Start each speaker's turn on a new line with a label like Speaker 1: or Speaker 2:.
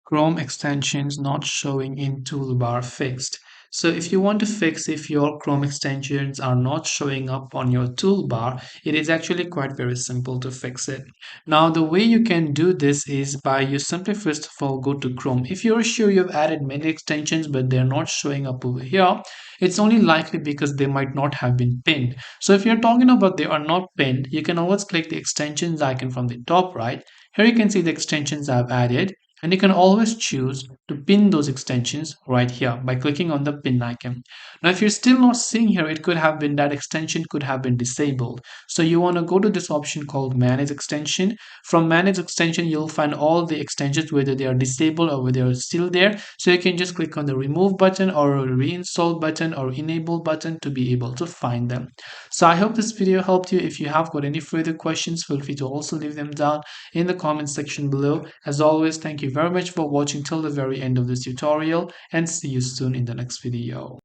Speaker 1: Chrome extensions not showing in toolbar fixed. So if you want to fix if your Chrome extensions are not showing up on your toolbar, it is actually quite very simple to fix it. Now the way you can do this is by you simply first of all go to Chrome. If you're sure you've added many extensions but they're not showing up over here, it's only likely because they might not have been pinned. So if you're talking about they are not pinned, you can always click the extensions icon from the top right. Here you can see the extensions I've added, and you can always choose to pin those extensions right here by clicking on the pin icon. Now if you're still not seeing here, it could have been that extension could have been disabled. So you want to go to this option called manage extension. From manage extension, you'll find all the extensions whether they are disabled or whether they are still there. So you can just click on the remove button or reinstall button or enable button to be able to find them. So I hope this video helped you. If you have got any further questions, feel free to also leave them down in the comment section below. As always, thank you very much for watching till the very end of this tutorial, and see you soon in the next video.